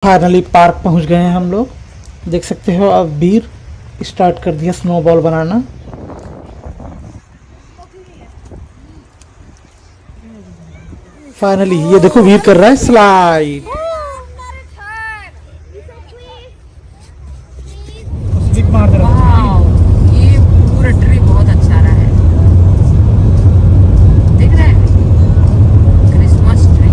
Finally park पहुंच गए हैं हम लोग। देख सकते हो अब वीर स्टार्ट कर दिया स्नोबॉल बनाना। फाइनली ये देखो वीर कर रहा है स्लाइड। ये पूरा ट्री बहुत अच्छा रहा है। देख रहे हैं Christmas tree.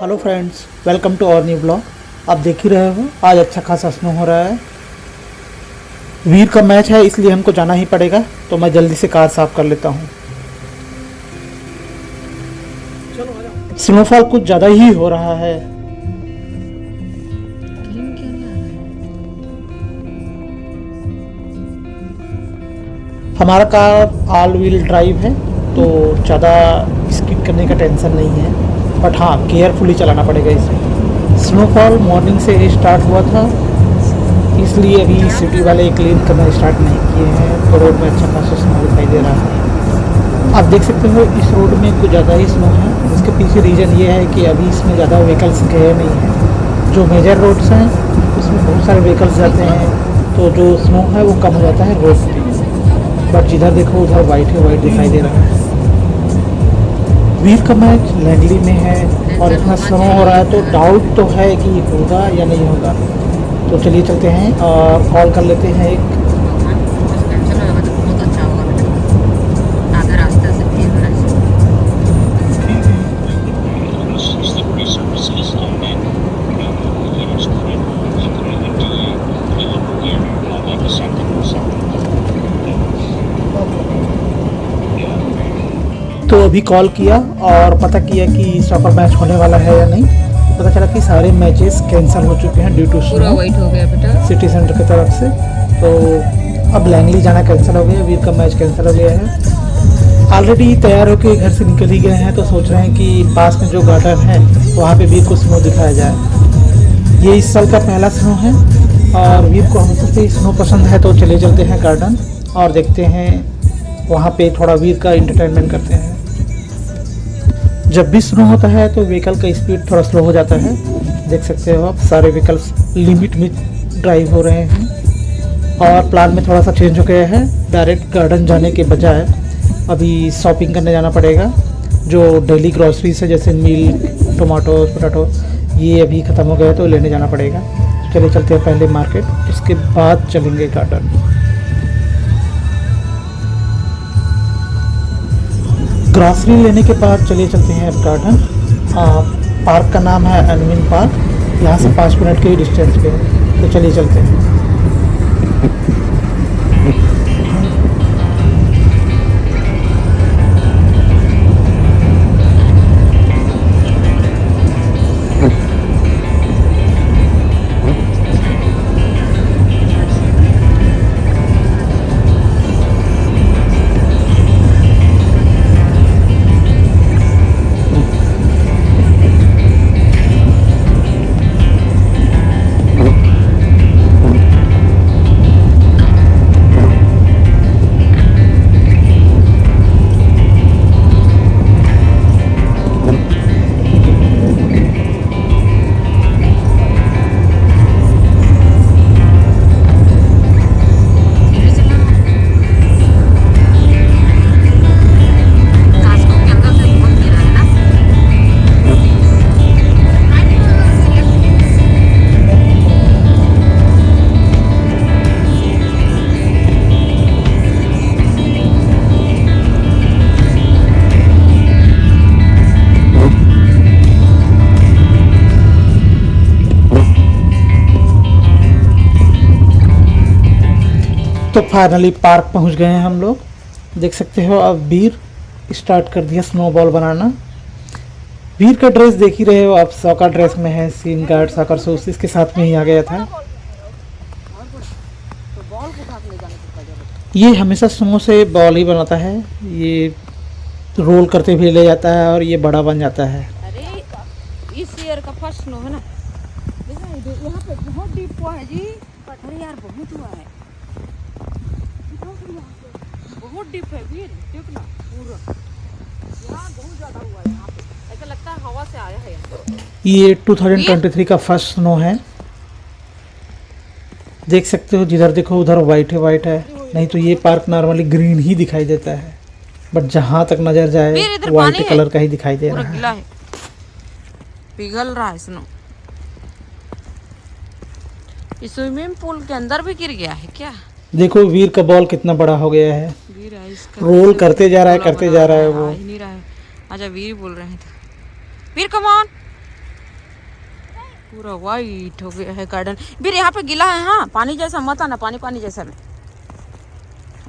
Hello friends, welcome to our new blog. आप देख ही रहे हो आज अच्छा खासा स्नो हो रहा है। वीर का मैच है इसलिए हमको जाना ही पड़ेगा, तो मैं जल्दी से कार साफ कर लेता हूँ। स्नोफॉल कुछ ज़्यादा ही हो रहा है। हमारा कार ऑल व्हील ड्राइव है तो ज़्यादा स्किड करने का टेंशन नहीं है, बट हाँ केयरफुली चलाना पड़ेगा इसमें। स्नोफॉल मॉर्निंग से स्टार्ट हुआ था, इसलिए अभी सिटी वाले क्लीन करना स्टार्ट नहीं किए हैं, तो रोड में अच्छा खासा स्नो दिखाई दे रहा है। आप देख सकते हो इस रोड में कुछ ज़्यादा ही स्नो है। इसके पीछे रीज़न ये है कि अभी इसमें ज़्यादा व्हीकल्स गए नहीं हैं। जो मेजर रोड्स हैं उसमें बहुत सारे व्हीकल्स जाते हैं, तो जो स्नो है वो कम हो जाता है रोड पे। बट जिधर देखो उधर वाइट ही वाइट दिखाई दे रहा है। वीर का मैच लैंगली में है और इतना स्नो हो रहा है तो डाउट तो है कि होगा या नहीं होगा। तो चलिए चलते हैं और कॉल कर लेते हैं एक। बहुत अच्छा होगा बेटा, आधा रास्ता से खेल रहा है। तो अभी कॉल किया और पता किया कि सॉकर मैच होने वाला है या नहीं। पता चला कि सारे मैचेस कैंसिल हो चुके हैं ड्यू टू पूरा स्नो वाइट हो गया बेटा। सिटी सेंटर की तरफ से। तो अब लैंगली जाना कैंसिल हो गया, वीर का मैच कैंसिल हो गया है। ऑलरेडी तैयार होकर घर से निकल ही गए हैं, तो सोच रहे हैं कि पास में जो गार्डन है वहाँ पे वीर को स्नो दिखाया जाए। ये इस साल का पहला स्नो है और वीर को हमेशा से स्नो पसंद है, तो चले चलते हैं गार्डन और देखते हैं वहाँ पे थोड़ा वीर का इंटरटेनमेंट करते हैं। जब भी स्नो होता है तो व्हीकल का स्पीड थोड़ा स्लो हो जाता है। देख सकते हो आप सारे व्हीकल्स लिमिट में ड्राइव हो रहे हैं और प्लान में थोड़ा सा चेंज हो गया है। डायरेक्ट गार्डन जाने के बजाय अभी शॉपिंग करने जाना पड़ेगा। जो डेली ग्रॉसरीज है जैसे मिल्क, टोमेटो, पोटैटो, ये अभी ख़त्म हो गया तो लेने जाना पड़ेगा। चलिए चलते हैं पहले मार्केट, उसके बाद चलेंगे गार्डन। ग्रॉसरी लेने के बाद चलिए चलते हैं अब गार्डन। पार्क का नाम है एनविन पार्क, यहाँ से 5 मिनट के ही डिस्टेंस पे है, तो चलिए चलते हैं। तो फाइनली पार्क पहुंच गए हैं हम लोग। देख सकते हो अब वीर स्टार्ट कर दिया स्नोबॉल बनाना। वीर का ड्रेस देख ही रहे हो आप, सॉकर ड्रेस में है, सीन गार्ड सॉकर शूज इसके साथ में ही आ गया था। ये हमेशा स्नो से बॉल ही बनाता है, ये रोल करते हुए ले जाता है और ये बड़ा बन जाता है। अरे इस ईयर का फर्स्ट स्नो है ना, यहाँ पे बहुत डीप हुआ है जी। अरे यार बहुत हुआ है। बहुत डीप है वीर, देख ना पूरा यहाँ बहुत ज्यादा हुआ है। यहाँ पे ऐसा लगता है हवा से आया है यहाँ। ये 2023 का फर्स्ट स्नो है। देख सकते हो, जिधर देखो उधर वाइट है। नहीं तो ये पार्क नॉर्मली ग्रीन ही दिखाई देता है, बट जहाँ तक नजर जाए वीर, इधर वाइट पानी है। कलर का ही दिखाई दे पूरा रहा है। गीला है, पिघल रहा है स्नो। इस स्विमिंग पूल के अंदर भी गिर गया है क्या? देखो वीर का बॉल कितना बड़ा हो गया है, वीर है इसका, रोल करते जा रहा है, गोला करते बना जा रहा है आ वो। ही नहीं रहा है। अच्छा वीर बोल रहे थे, वीर कम ऑन। पूरा वाइट हो गया है गार्डन। वीर यहाँ पे गीला है, हाँ पानी जैसा मत आना, पानी पानी जैसा में।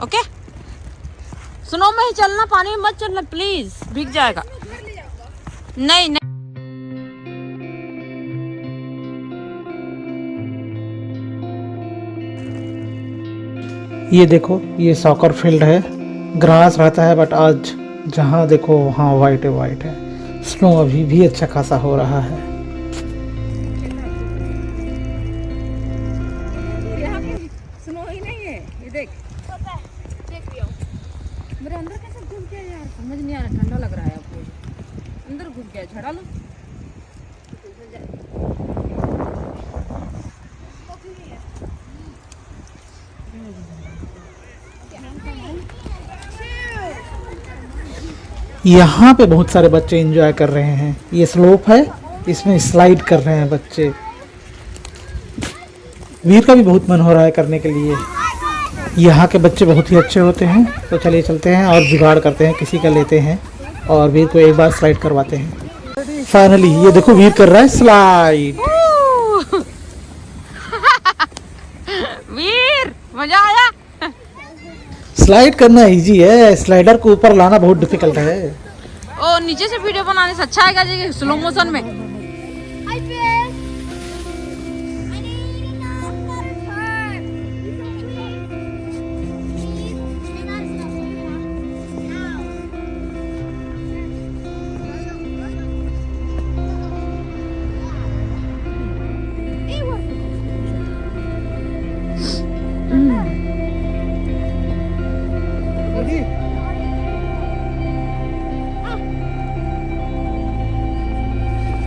ओके, स्नो में ही चलना, पानी में मत चलना प्लीज, भीग जाएगा। नहीं नहीं, ये देखो, ये सॉकर फील्ड है, ग्रास रहता है, बट आज जहाँ देखो वहाँ वाइट है। स्नो अभी भी अच्छा खासा हो रहा है। यहाँ पे स्नो ही नहीं है, ये देख। मेरे अंदर कैसे घुस गया यार, समझ नहीं आ रहा। ठंडा लग रहा है आपको, अंदर घुस गया, झड़ा लो। यहाँ पे बहुत सारे बच्चे एंजॉय कर रहे हैं। ये स्लोप है, इसमें स्लाइड कर रहे हैं बच्चे। वीर का भी बहुत मन हो रहा है करने के लिए। यहाँ के बच्चे बहुत ही अच्छे होते हैं। तो चलिए चलते हैं और जुगाड़ करते हैं, किसी का लेते हैं और वीर को एक बार स्लाइड करवाते हैं। फाइनली ये देखो वीर कर रहा है स्लाइड। वीर मजा आया। स्लाइड करना इजी है, स्लाइडर को ऊपर लाना बहुत डिफिकल्ट है। ओ नीचे से वीडियो बनाने से अच्छा आएगा जी स्लो मोशन में।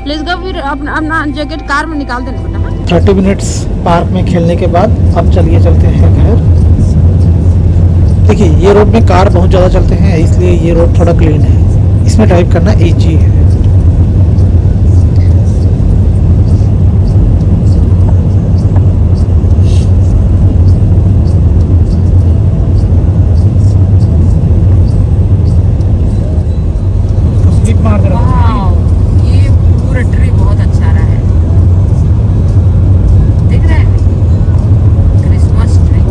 प्लीज गो फिर अपना जैकेट कार में निकाल देना बेटा। हाँ? 30 मिनट्स पार्क में खेलने के बाद अब चलिए चलते हैं घर। देखिए ये रोड में कार बहुत ज़्यादा चलते हैं, इसलिए ये रोड थोड़ा क्लीन है, इसमें ड्राइव करना इजी है। ये पूरा ट्री बहुत अच्छा रहा है, देख रहे हैं, क्रिसमस ट्री।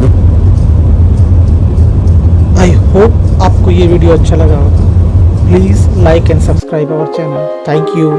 आई होप आपको ये वीडियो अच्छा लगा होगा। Please like and subscribe our channel. Thank you.